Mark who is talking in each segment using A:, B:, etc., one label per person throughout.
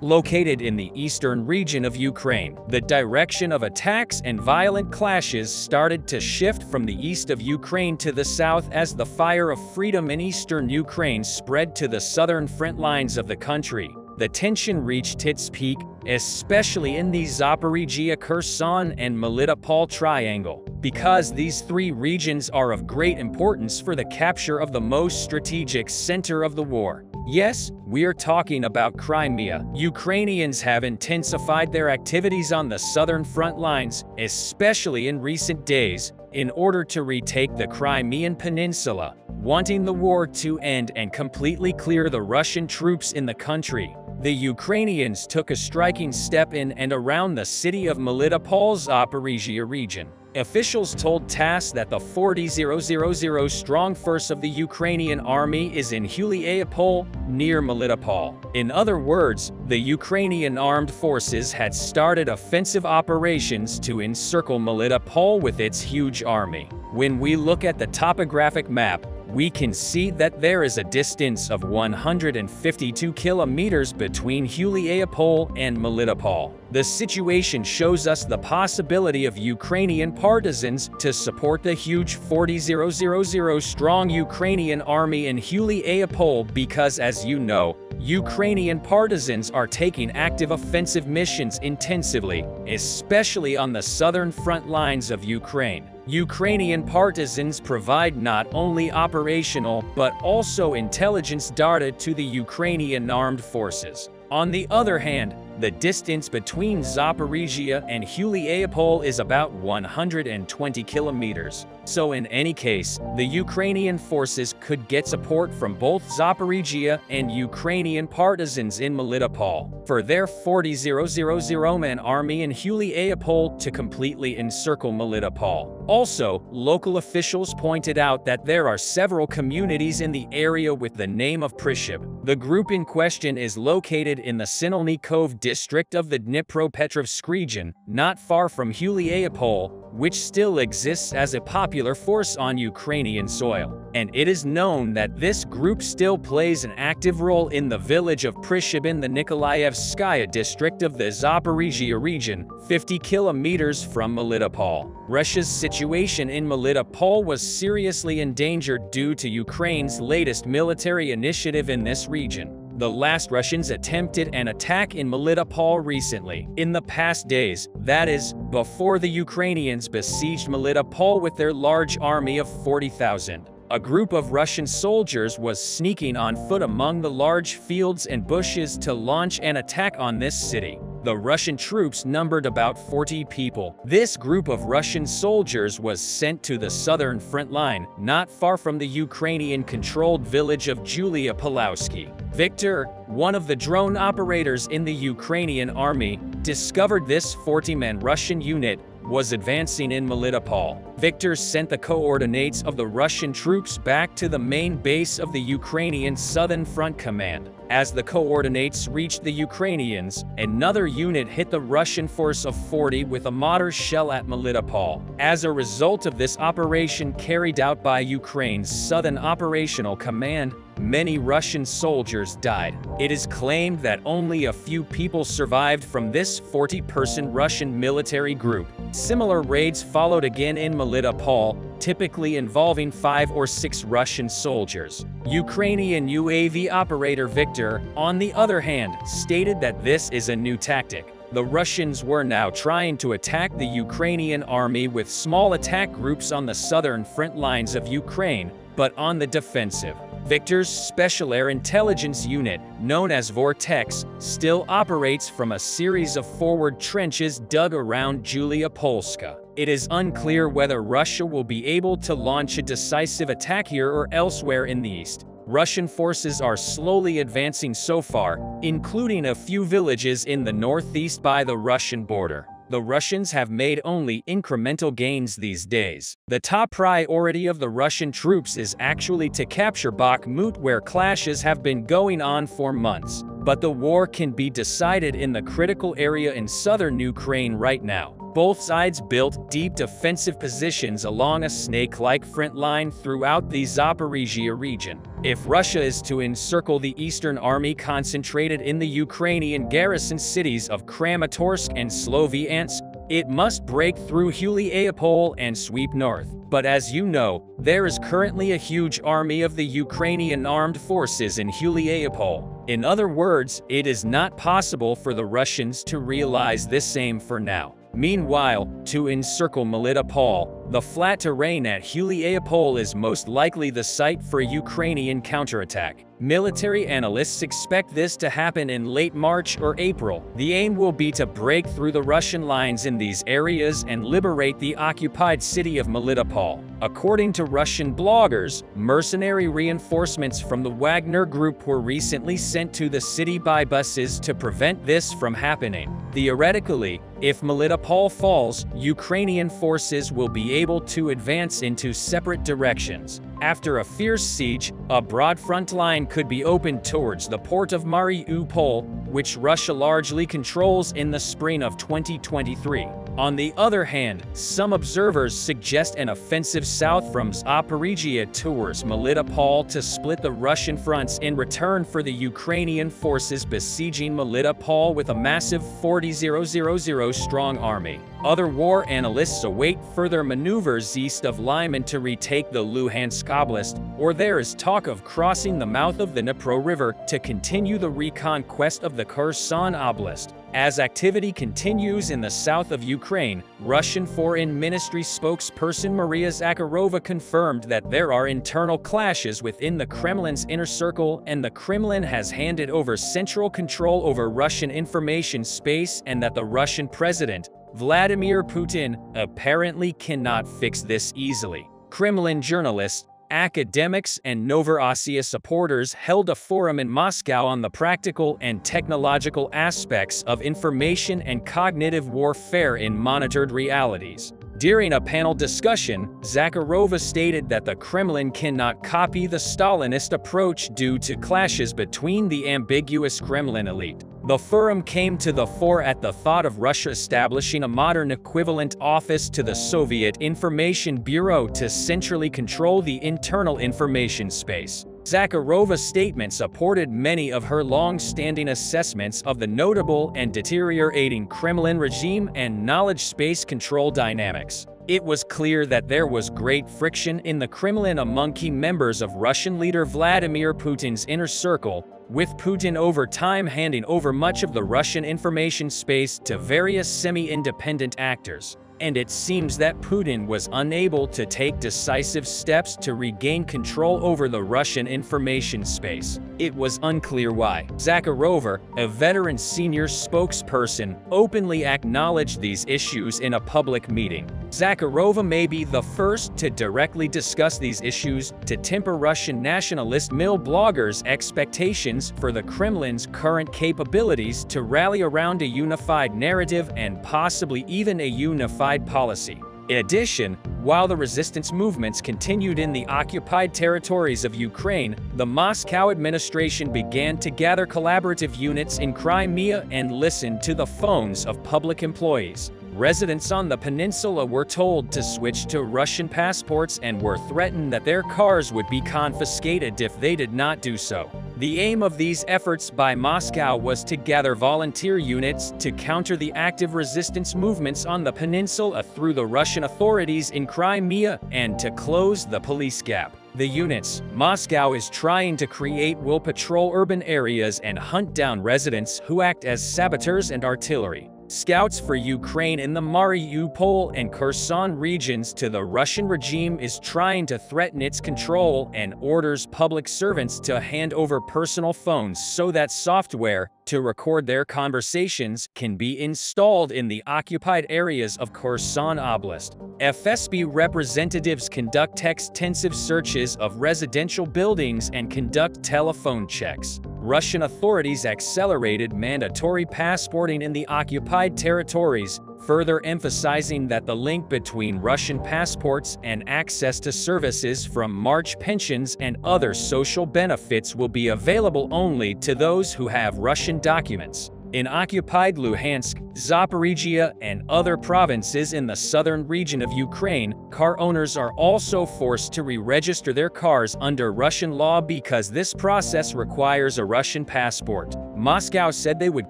A: Located in the eastern region of Ukraine, the direction of attacks and violent clashes started to shift from the east of Ukraine to the south as the fire of freedom in eastern Ukraine spread to the southern front lines of the country. The tension reached its peak, especially in the Zaporizhia, Kherson, and Melitopol Triangle, because these three regions are of great importance for the capture of the most strategic center of the war. Yes, we're talking about Crimea. Ukrainians have intensified their activities on the southern front lines, especially in recent days, in order to retake the Crimean Peninsula, wanting the war to end and completely clear the Russian troops in the country. The Ukrainians took a striking step in and around the city of Melitopol's Zaporizhia region. Officials told TASS that the 40,000-strong force of the Ukrainian army is in Mariupol, near Melitopol. In other words, the Ukrainian armed forces had started offensive operations to encircle Melitopol with its huge army. When we look at the topographic map, we can see that there is a distance of 152 kilometers between Mariupol and Melitopol. The situation shows us the possibility of Ukrainian partisans to support the huge 40,000-strong Ukrainian army in Mariupol because, as you know, Ukrainian partisans are taking active offensive missions intensively, especially on the southern front lines of Ukraine. Ukrainian partisans provide not only operational but also intelligence data to the Ukrainian armed forces. On the other hand, the distance between Zaporizhia and Mariupol is about 120 kilometers. So in any case, the Ukrainian forces could get support from both Zaporizhia and Ukrainian partisans in Melitopol for their 40,000-man army in Mariupol to completely encircle Melitopol. Also, local officials pointed out that there are several communities in the area with the name of Prishib. The group in question is located in the Sinelnikov district of the Dnipropetrovsk region, not far from Mariupol, which still exists as a popular force on Ukrainian soil. And it is known that this group still plays an active role in the village of Prishib in the Nikolaevskaya district of the Zaporizhia region, 50 kilometers from Melitopol. Russia's situation in Melitopol was seriously endangered due to Ukraine's latest military initiative in this region. The last Russians attempted an attack in Melitopol recently. In the past days, that is, before the Ukrainians besieged Melitopol with their large army of 40,000. A group of Russian soldiers was sneaking on foot among the large fields and bushes to launch an attack on this city. The Russian troops numbered about 40 people. This group of Russian soldiers was sent to the southern front line, not far from the Ukrainian-controlled village of Julia Pulowski. Victor, one of the drone operators in the Ukrainian army, discovered this 40-man Russian unit was advancing in Melitopol. Victor sent the coordinates of the Russian troops back to the main base of the Ukrainian Southern Front Command. As the coordinates reached the Ukrainians, another unit hit the Russian force of 40 with a mortar shell at Melitopol. As a result of this operation carried out by Ukraine's Southern Operational Command, many Russian soldiers died. It is claimed that only a few people survived from this 40-person Russian military group. Similar raids followed again in Melitopol, typically involving 5 or 6 Russian soldiers. Ukrainian UAV operator Victor, on the other hand, stated that this is a new tactic. The Russians were now trying to attack the Ukrainian army with small attack groups on the southern front lines of Ukraine, but on the defensive. Victor's Special Air Intelligence Unit, known as Vortex, still operates from a series of forward trenches dug around Julia Polska. It is unclear whether Russia will be able to launch a decisive attack here or elsewhere in the east. Russian forces are slowly advancing so far, including a few villages in the northeast by the Russian border. The Russians have made only incremental gains these days. The top priority of the Russian troops is actually to capture Bakhmut, where clashes have been going on for months. But the war can be decided in the critical area in southern Ukraine right now. Both sides built deep defensive positions along a snake-like front line throughout the Zaporizhia region. If Russia is to encircle the Eastern Army concentrated in the Ukrainian garrison cities of Kramatorsk and Sloviansk, it must break through Mariupol and sweep north. But as you know, there is currently a huge army of the Ukrainian armed forces in Mariupol. In other words, it is not possible for the Russians to realize this aim for now. Meanwhile, to encircle Melitopol, the flat terrain at Mariupol is most likely the site for a Ukrainian counterattack. Military analysts expect this to happen in late March or April. The aim will be to break through the Russian lines in these areas and liberate the occupied city of Melitopol. According to Russian bloggers, mercenary reinforcements from the Wagner Group were recently sent to the city by buses to prevent this from happening. Theoretically, if Melitopol falls, Ukrainian forces will be able to advance into separate directions. After a fierce siege, a broad front line could be opened towards the port of Mariupol, which Russia largely controls in the spring of 2023. On the other hand, some observers suggest an offensive south from Zaporizhia towards Melitopol to split the Russian fronts in return for the Ukrainian forces besieging Melitopol with a massive 40,000 strong army. Other war analysts await further maneuvers east of Lyman to retake the Luhansk Oblast, or there is talk of crossing the mouth of the Dnipro River to continue the reconquest of the Kherson Oblast. As activity continues in the south of Ukraine, Russian Foreign Ministry spokesperson Maria Zakharova confirmed that there are internal clashes within the Kremlin's inner circle and the Kremlin has handed over central control over Russian information space and that the Russian president, Vladimir Putin, apparently cannot fix this easily. Kremlin journalists, academics, and Novorossiya supporters held a forum in Moscow on the practical and technological aspects of information and cognitive warfare in monitored realities. During a panel discussion, Zakharova stated that the Kremlin cannot copy the Stalinist approach due to clashes between the ambiguous Kremlin elite. The forum came to the fore at the thought of Russia establishing a modern equivalent office to the Soviet Information Bureau to centrally control the internal information space. Zakharova's statement supported many of her long-standing assessments of the notable and deteriorating Kremlin regime and knowledge space control dynamics. It was clear that there was great friction in the Kremlin among key members of Russian leader Vladimir Putin's inner circle, with Putin over time handing over much of the Russian information space to various semi-independent actors. And it seems that Putin was unable to take decisive steps to regain control over the Russian information space. It was unclear why. Zakharova, a veteran senior spokesperson, openly acknowledged these issues in a public meeting. Zakharova may be the first to directly discuss these issues to temper Russian nationalist mill bloggers' expectations for the Kremlin's current capabilities to rally around a unified narrative and possibly even a unified policy. In addition, while the resistance movements continued in the occupied territories of Ukraine, the Moscow administration began to gather collaborative units in Crimea and listen to the phones of public employees. Residents on the peninsula were told to switch to Russian passports and were threatened that their cars would be confiscated if they did not do so. The aim of these efforts by Moscow was to gather volunteer units to counter the active resistance movements on the peninsula through the Russian authorities in Crimea and to close the police gap. The units Moscow is trying to create will patrol urban areas and hunt down residents who act as saboteurs and artillery. Scouts for Ukraine in the Mariupol and Kherson regions to the Russian regime is trying to threaten its control and orders public servants to hand over personal phones so that software to record their conversations can be installed in the occupied areas of Kherson Oblast. FSB representatives conduct extensive searches of residential buildings and conduct telephone checks. Russian authorities accelerated mandatory passporting in the occupied territories, further emphasizing that the link between Russian passports and access to services from March pensions and other social benefits will be available only to those who have Russian documents. In occupied Luhansk, Zaporizhia, and other provinces in the southern region of Ukraine, car owners are also forced to re-register their cars under Russian law because this process requires a Russian passport. Moscow said they would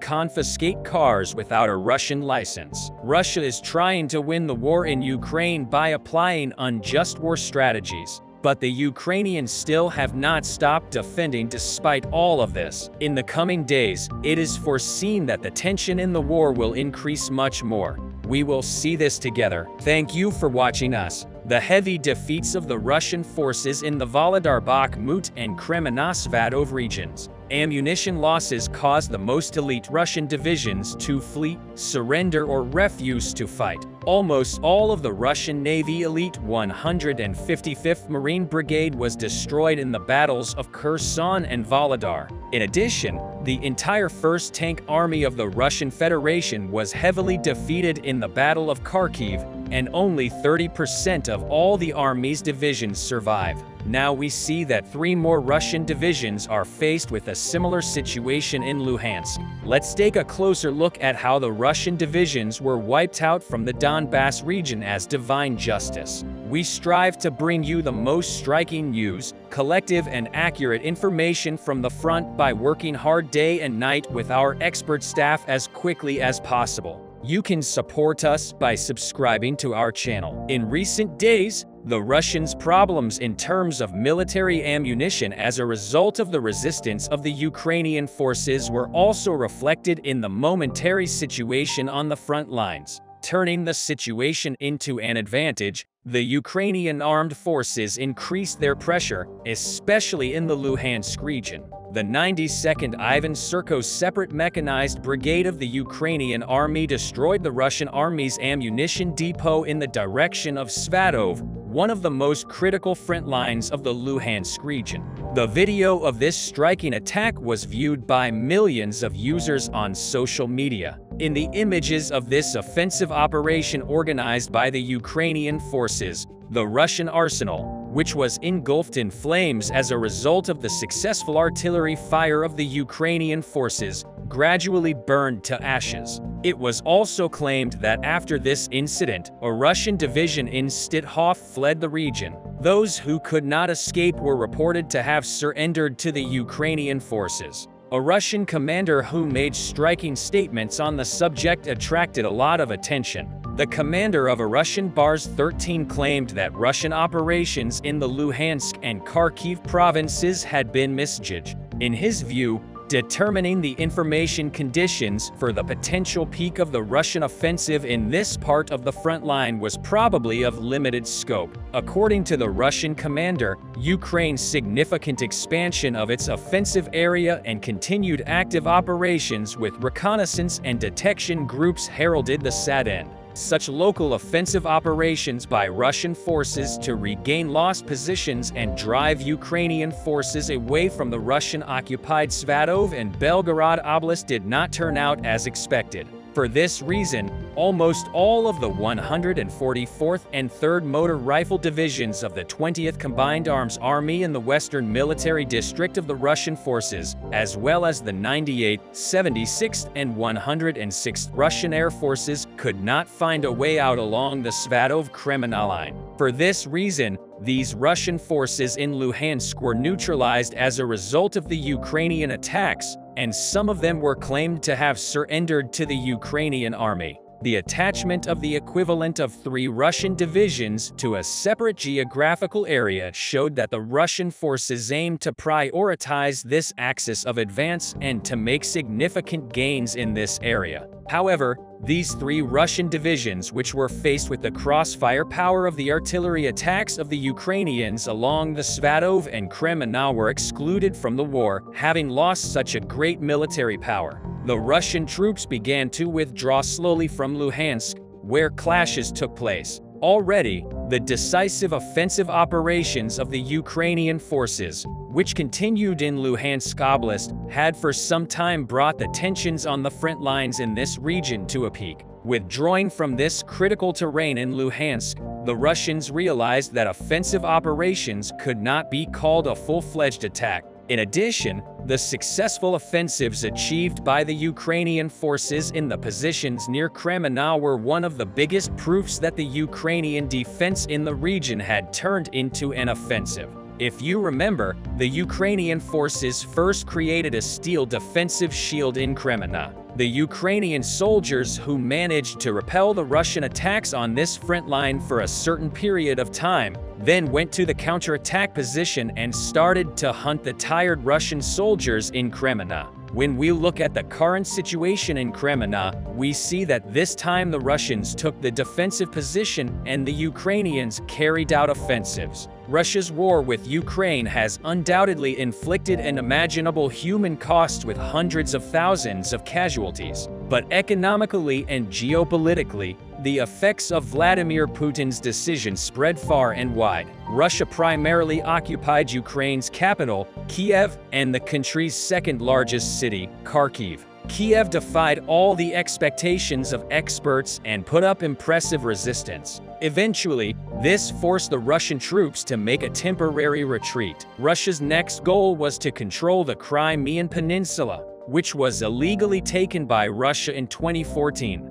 A: confiscate cars without a Russian license. Russia is trying to win the war in Ukraine by applying unjust war strategies. But the Ukrainians still have not stopped defending despite all of this. In the coming days, it is foreseen that the tension in the war will increase much more. We will see this together. Thank you for watching us. The heavy defeats of the Russian forces in the Volodar, Bakhmut, and Kremenasvadov regions. Ammunition losses caused the most elite Russian divisions to flee, surrender, or refuse to fight. Almost all of the Russian Navy elite 155th Marine Brigade was destroyed in the battles of Kherson and Volodar. In addition, the entire 1st Tank Army of the Russian Federation was heavily defeated in the Battle of Kharkiv, and only 30% of all the army's divisions survive. Now we see that 3 more Russian divisions are faced with a similar situation in Luhansk. Let's take a closer look at how the Russian divisions were wiped out from the Donbass region as divine justice. We strive to bring you the most striking news, collective and accurate information from the front by working hard day and night with our expert staff as quickly as possible. You can support us by subscribing to our channel. In recent days, the Russians' problems in terms of military ammunition as a result of the resistance of the Ukrainian forces were also reflected in the momentary situation on the front lines. Turning the situation into an advantage, the Ukrainian armed forces increased their pressure, especially in the Luhansk region. The 92nd Ivan Serko's separate mechanized brigade of the Ukrainian army destroyed the Russian army's ammunition depot in the direction of Svadov, one of the most critical front lines of the Luhansk region. The video of this striking attack was viewed by millions of users on social media. In the images of this offensive operation organized by the Ukrainian forces, the Russian arsenal, which was engulfed in flames as a result of the successful artillery fire of the Ukrainian forces, gradually burned to ashes. It was also claimed that after this incident, a Russian division in Stithof fled the region. Those who could not escape were reported to have surrendered to the Ukrainian forces. A Russian commander who made striking statements on the subject attracted a lot of attention. The commander of a Russian Bars 13 claimed that Russian operations in the Luhansk and Kharkiv provinces had been misjudged. In his view, determining the information conditions for the potential peak of the Russian offensive in this part of the front line was probably of limited scope. According to the Russian commander, Ukraine's significant expansion of its offensive area and continued active operations with reconnaissance and detection groups heralded the sad end. Such local offensive operations by Russian forces to regain lost positions and drive Ukrainian forces away from the Russian-occupied Svadov and Belgorod Oblast did not turn out as expected. For this reason, almost all of the 144th and 3rd Motor Rifle Divisions of the 20th Combined Arms Army in the Western Military District of the Russian forces, as well as the 98th, 76th, and 106th Russian Air Forces, could not find a way out along the Svadov-Kremenna line. For this reason, these Russian forces in Luhansk were neutralized as a result of the Ukrainian attacks, and some of them were claimed to have surrendered to the Ukrainian army. The attachment of the equivalent of 3 Russian divisions to a separate geographical area showed that the Russian forces aimed to prioritize this axis of advance and to make significant gains in this area. However, these 3 Russian divisions, which were faced with the crossfire power of the artillery attacks of the Ukrainians along the Svadov and Kremenna, were excluded from the war, having lost such a great military power. The Russian troops began to withdraw slowly from Luhansk, where clashes took place. Already, the decisive offensive operations of the Ukrainian forces, which continued in Luhansk Oblast, had for some time brought the tensions on the front lines in this region to a peak. Withdrawing from this critical terrain in Luhansk, the Russians realized that offensive operations could not be called a full-fledged attack, In addition, the successful offensives achieved by the Ukrainian forces in the positions near Crimea were one of the biggest proofs that the Ukrainian defense in the region had turned into an offensive. If you remember, the Ukrainian forces first created a steel defensive shield in Crimea. The Ukrainian soldiers who managed to repel the Russian attacks on this front line for a certain period of time then went to the counterattack position and started to hunt the tired Russian soldiers in Crimea. When we look at the current situation in Crimea, we see that this time the Russians took the defensive position and the Ukrainians carried out offensives. Russia's war with Ukraine has undoubtedly inflicted unimaginable human cost with hundreds of thousands of casualties. But economically and geopolitically, the effects of Vladimir Putin's decision spread far and wide. Russia primarily occupied Ukraine's capital, Kiev, and the country's second-largest city, Kharkiv. Kiev defied all the expectations of experts and put up impressive resistance. Eventually, this forced the Russian troops to make a temporary retreat. Russia's next goal was to control the Crimean Peninsula, which was illegally taken by Russia in 2014.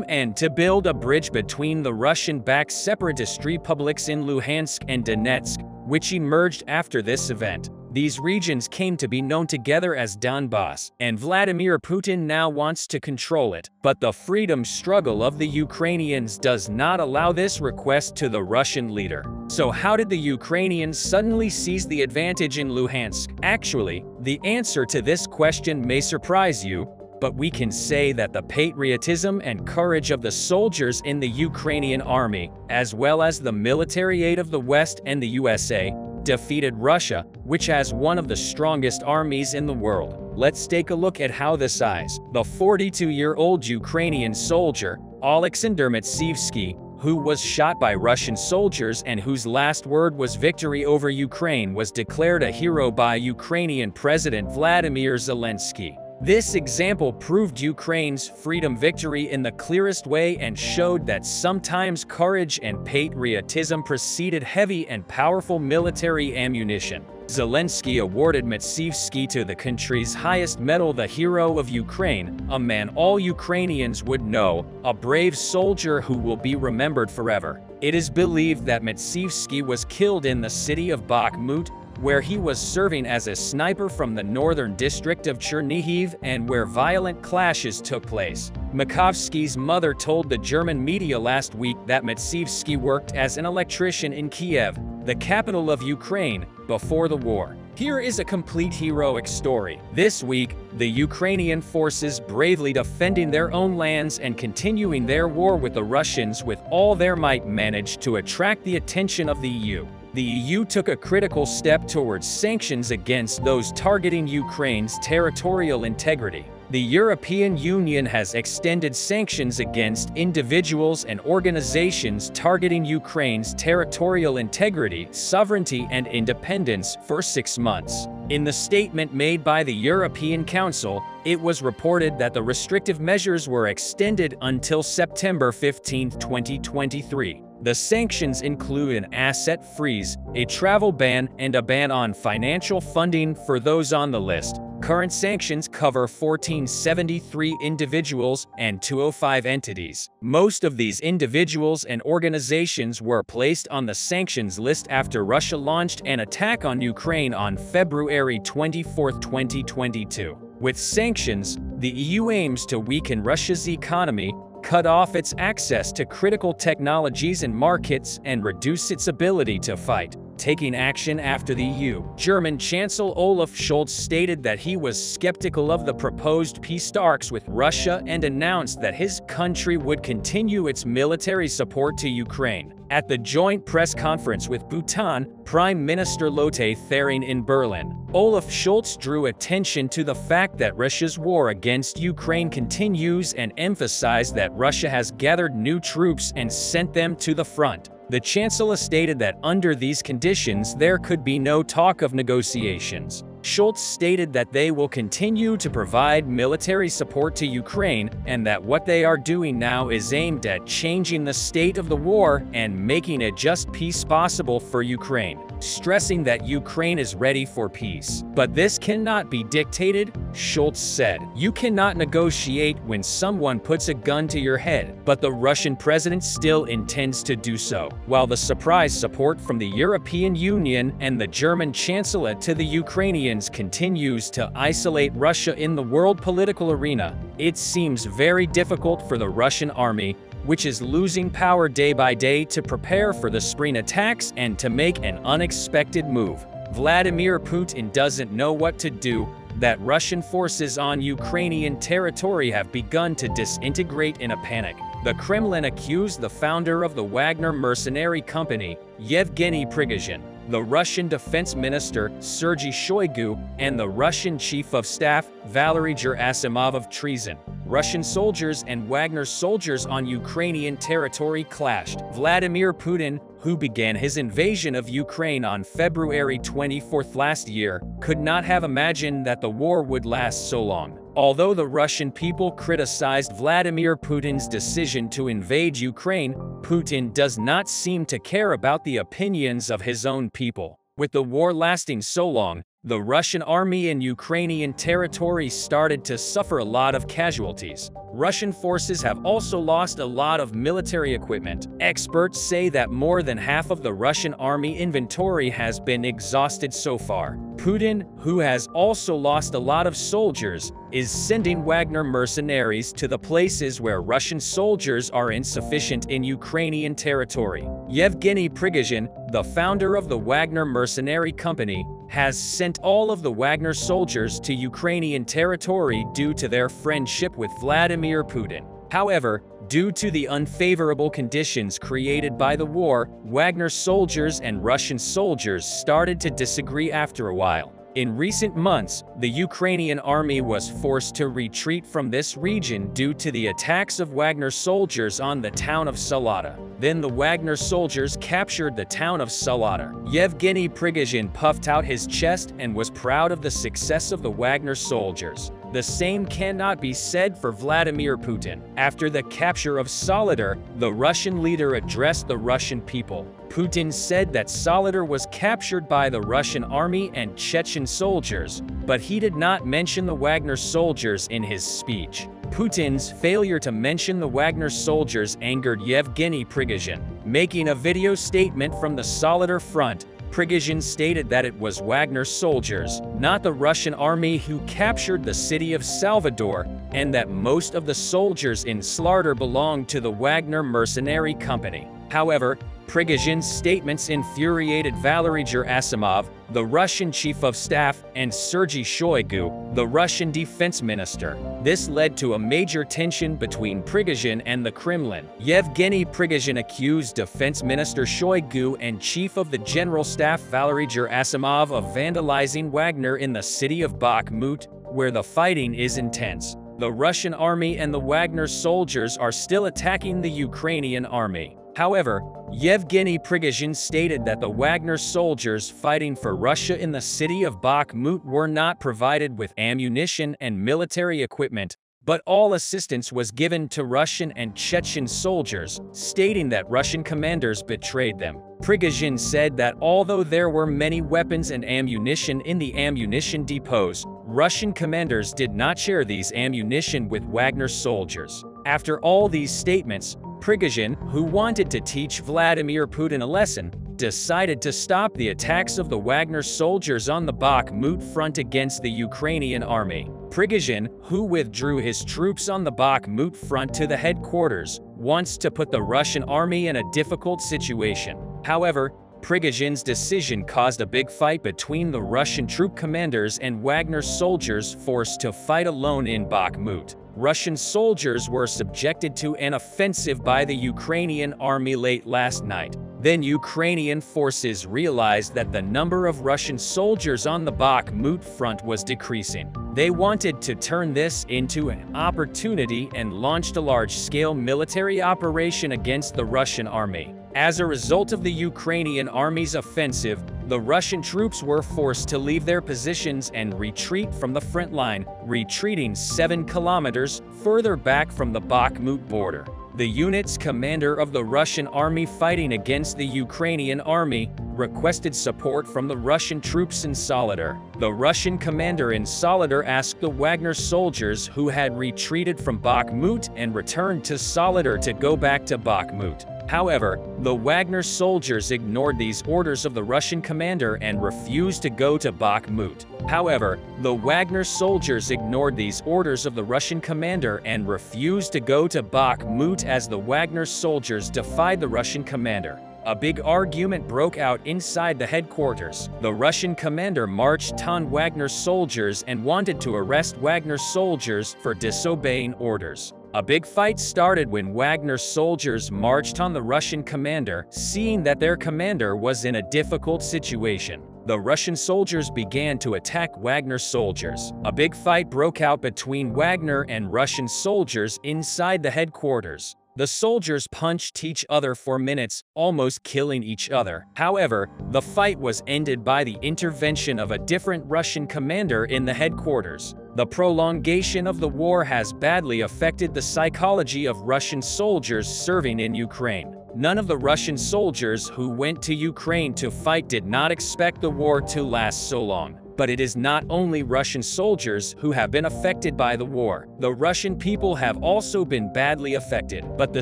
A: And to build a bridge between the Russian-backed separatist republics in Luhansk and Donetsk, which emerged after this event. These regions came to be known together as Donbass, and Vladimir Putin now wants to control it. But the freedom struggle of the Ukrainians does not allow this request to the Russian leader. So how did the Ukrainians suddenly seize the advantage in Luhansk? Actually, the answer to this question may surprise you, but we can say that the patriotism and courage of the soldiers in the Ukrainian army, as well as the military aid of the West and the USA, defeated Russia, which has one of the strongest armies in the world. Let's take a look at how the 42-year-old Ukrainian soldier, Alexander Matsievsky, who was shot by Russian soldiers and whose last word was victory over Ukraine, was declared a hero by Ukrainian President Vladimir Zelensky. This example proved Ukraine's freedom victory in the clearest way and showed that sometimes courage and patriotism preceded heavy and powerful military ammunition. Zelensky awarded Matsievsky to the country's highest medal, the Hero of Ukraine, a man all Ukrainians would know, a brave soldier who will be remembered forever. It is believed that Matsievsky was killed in the city of Bakhmut, where he was serving as a sniper from the northern district of Chernihiv and where violent clashes took place. Makovsky's mother told the German media last week that Matsievsky worked as an electrician in Kiev, the capital of Ukraine, before the war. Here is a complete heroic story. This week, the Ukrainian forces bravely defending their own lands and continuing their war with the Russians with all their might managed to attract the attention of the EU. The EU took a critical step towards sanctions against those targeting Ukraine's territorial integrity. The European Union has extended sanctions against individuals and organizations targeting Ukraine's territorial integrity, sovereignty, and independence for 6 months. In the statement made by the European Council, it was reported that the restrictive measures were extended until September 15, 2023. The sanctions include an asset freeze, a travel ban, and a ban on financial funding for those on the list. Current sanctions cover 1,473 individuals and 205 entities. Most of these individuals and organizations were placed on the sanctions list after Russia launched an attack on Ukraine on February 24, 2022. With sanctions, the EU aims to weaken Russia's economy, cut off its access to critical technologies and markets, and reduce its ability to fight. Taking action after the EU, German Chancellor Olaf Scholz stated that he was skeptical of the proposed peace talks with Russia and announced that his country would continue its military support to Ukraine. At the joint press conference with Bhutan Prime Minister Lotte Tshering in Berlin, Olaf Scholz drew attention to the fact that Russia's war against Ukraine continues and emphasized that Russia has gathered new troops and sent them to the front. The Chancellor stated that under these conditions there could be no talk of negotiations. Scholz stated that they will continue to provide military support to Ukraine and that what they are doing now is aimed at changing the state of the war and making a just peace possible for Ukraine. stressing that Ukraine is ready for peace. But this cannot be dictated, Schultz said. You cannot negotiate when someone puts a gun to your head, but the Russian president still intends to do so. While the surprise support from the European Union and the German Chancellor to the Ukrainians continues to isolate Russia in the world political arena, it seems very difficult for the Russian army, which is losing power day by day, to prepare for the spring attacks and to make an unexpected move. Vladimir Putin doesn't know what to do, that Russian forces on Ukrainian territory have begun to disintegrate in a panic. The Kremlin accused the founder of the Wagner mercenary company, Yevgeny Prigozhin, the Russian Defense Minister, Sergei Shoigu, and the Russian Chief of Staff, Valery Gerasimov, of treason. Russian soldiers and Wagner soldiers on Ukrainian territory clashed. Vladimir Putin, who began his invasion of Ukraine on February 24 last year, could not have imagined that the war would last so long. Although the Russian people criticized Vladimir Putin's decision to invade Ukraine, Putin does not seem to care about the opinions of his own people. With the war lasting so long, the Russian army in Ukrainian territory started to suffer a lot of casualties. Russian forces have also lost a lot of military equipment. Experts say that more than half of the Russian army inventory has been exhausted so far. Putin, who has also lost a lot of soldiers, is sending Wagner mercenaries to the places where Russian soldiers are insufficient in Ukrainian territory. Yevgeny Prigozhin, the founder of the Wagner mercenary company, has sent all of the Wagner soldiers to Ukrainian territory due to their friendship with Vladimir Putin. However, due to the unfavorable conditions created by the war, Wagner soldiers and Russian soldiers started to disagree after a while. In recent months, the Ukrainian army was forced to retreat from this region due to the attacks of Wagner soldiers on the town of Salata. Then the Wagner soldiers captured the town of Salata. Yevgeny Prigozhin puffed out his chest and was proud of the success of the Wagner soldiers. The same cannot be said for Vladimir Putin. After the capture of Soledar, the Russian leader addressed the Russian people. Putin said that Soledar was captured by the Russian army and Chechen soldiers, but he did not mention the Wagner soldiers in his speech. Putin's failure to mention the Wagner soldiers angered Yevgeny Prigozhin. Making a video statement from the Soledar front, Prigozhin stated that it was Wagner soldiers, not the Russian army, who captured the city of Salvador, and that most of the soldiers in Soledar belonged to the Wagner mercenary company. However, Prigozhin's statements infuriated Valery Gerasimov, the Russian Chief of Staff, and Sergei Shoigu, the Russian Defense Minister. This led to a major tension between Prigozhin and the Kremlin. Yevgeny Prigozhin accused Defense Minister Shoigu and Chief of the General Staff Valery Gerasimov of vandalizing Wagner in the city of Bakhmut, where the fighting is intense. The Russian army and the Wagner soldiers are still attacking the Ukrainian army. However, Yevgeny Prigozhin stated that the Wagner soldiers fighting for Russia in the city of Bakhmut were not provided with ammunition and military equipment, but all assistance was given to Russian and Chechen soldiers, stating that Russian commanders betrayed them. Prigozhin said that although there were many weapons and ammunition in the ammunition depots, Russian commanders did not share these ammunition with Wagner soldiers. After all these statements, Prigozhin, who wanted to teach Vladimir Putin a lesson, decided to stop the attacks of the Wagner soldiers on the Bakhmut front against the Ukrainian army. Prigozhin, who withdrew his troops on the Bakhmut front to the headquarters, wants to put the Russian army in a difficult situation. However, Prigozhin's decision caused a big fight between the Russian troop commanders and Wagner soldiers forced to fight alone in Bakhmut. Russian soldiers were subjected to an offensive by the Ukrainian army late last night. Then Ukrainian forces realized that the number of Russian soldiers on the Bakhmut front was decreasing. They wanted to turn this into an opportunity and launched a large-scale military operation against the Russian army. As a result of the Ukrainian army's offensive, the Russian troops were forced to leave their positions and retreat from the front line, retreating 7 kilometers further back from the Bakhmut border. The unit's commander of the Russian army fighting against the Ukrainian army, requested support from the Russian troops in Soledar. The Russian commander in Soledar asked the Wagner soldiers who had retreated from Bakhmut and returned to Soledar to go back to Bakhmut. However, the Wagner soldiers ignored these orders of the Russian commander and refused to go to Bakhmut. However, the Wagner soldiers ignored these orders of the Russian commander and refused to go to Bakhmut as the Wagner soldiers defied the Russian commander. A big argument broke out inside the headquarters. The Russian commander marched on Wagner soldiers and wanted to arrest Wagner soldiers for disobeying orders. A big fight started when Wagner soldiers marched on the Russian commander, seeing that their commander was in a difficult situation. The Russian soldiers began to attack Wagner soldiers. A big fight broke out between Wagner and Russian soldiers inside the headquarters. The soldiers punched each other for minutes, almost killing each other. However, the fight was ended by the intervention of a different Russian commander in the headquarters. The prolongation of the war has badly affected the psychology of Russian soldiers serving in Ukraine. None of the Russian soldiers who went to Ukraine to fight did not expect the war to last so long. But it is not only Russian soldiers who have been affected by the war. The Russian people have also been badly affected. But the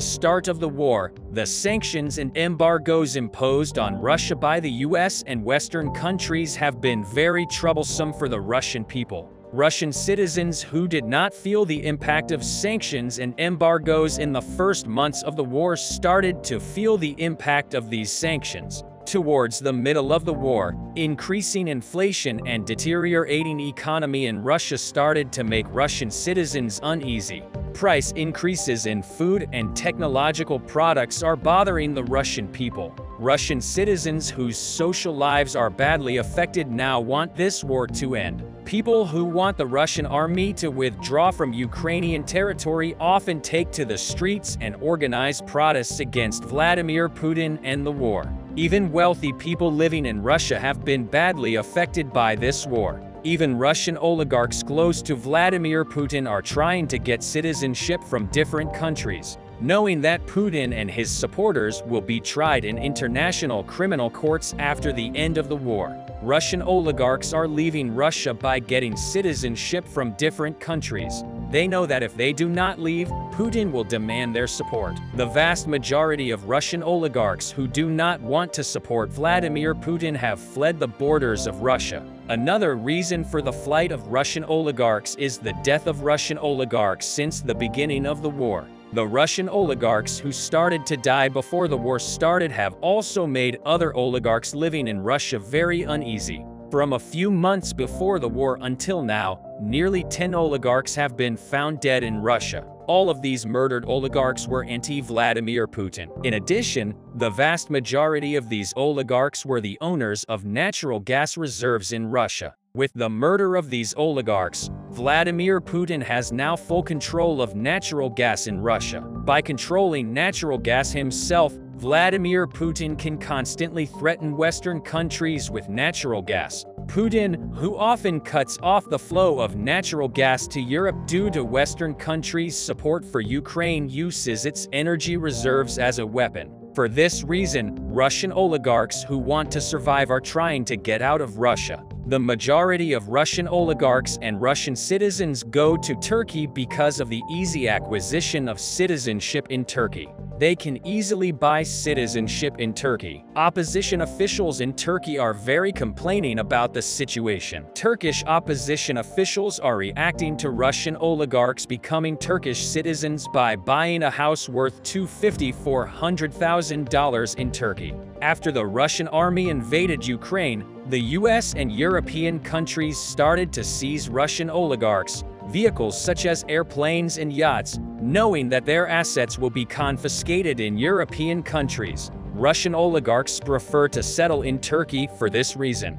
A: start of the war, the sanctions and embargoes imposed on Russia by the US and Western countries have been very troublesome for the Russian people. Russian citizens who did not feel the impact of sanctions and embargoes in the first months of the war started to feel the impact of these sanctions. Towards the middle of the war, increasing inflation and deteriorating economy in Russia started to make Russian citizens uneasy. Price increases in food and technological products are bothering the Russian people. Russian citizens whose social lives are badly affected now want this war to end. People who want the Russian army to withdraw from Ukrainian territory often take to the streets and organize protests against Vladimir Putin and the war. Even wealthy people living in Russia have been badly affected by this war. Even Russian oligarchs close to Vladimir Putin are trying to get citizenship from different countries, knowing that Putin and his supporters will be tried in international criminal courts after the end of the war. Russian oligarchs are leaving Russia by getting citizenship from different countries. They know that if they do not leave, Putin will demand their support. The vast majority of Russian oligarchs who do not want to support Vladimir Putin have fled the borders of Russia. Another reason for the flight of Russian oligarchs is the death of Russian oligarchs since the beginning of the war. The Russian oligarchs who started to die before the war started have also made other oligarchs living in Russia very uneasy. From a few months before the war until now, nearly 10 oligarchs have been found dead in Russia. All of these murdered oligarchs were anti-Vladimir Putin. In addition, the vast majority of these oligarchs were the owners of natural gas reserves in Russia. With the murder of these oligarchs, Vladimir Putin has now full control of natural gas in Russia. By controlling natural gas himself, Vladimir Putin can constantly threaten Western countries with natural gas. Putin, who often cuts off the flow of natural gas to Europe due to Western countries' support for Ukraine, uses its energy reserves as a weapon. For this reason, Russian oligarchs who want to survive are trying to get out of Russia. The majority of Russian oligarchs and Russian citizens go to Turkey because of the easy acquisition of citizenship in Turkey. They can easily buy citizenship in Turkey. Opposition officials in Turkey are very complaining about the situation. Turkish opposition officials are reacting to Russian oligarchs becoming Turkish citizens by buying a house worth $250,000–400,000 in Turkey. After the Russian army invaded Ukraine, the US and European countries started to seize Russian oligarchs, vehicles such as airplanes and yachts, knowing that their assets will be confiscated in European countries. Russian oligarchs prefer to settle in Turkey for this reason.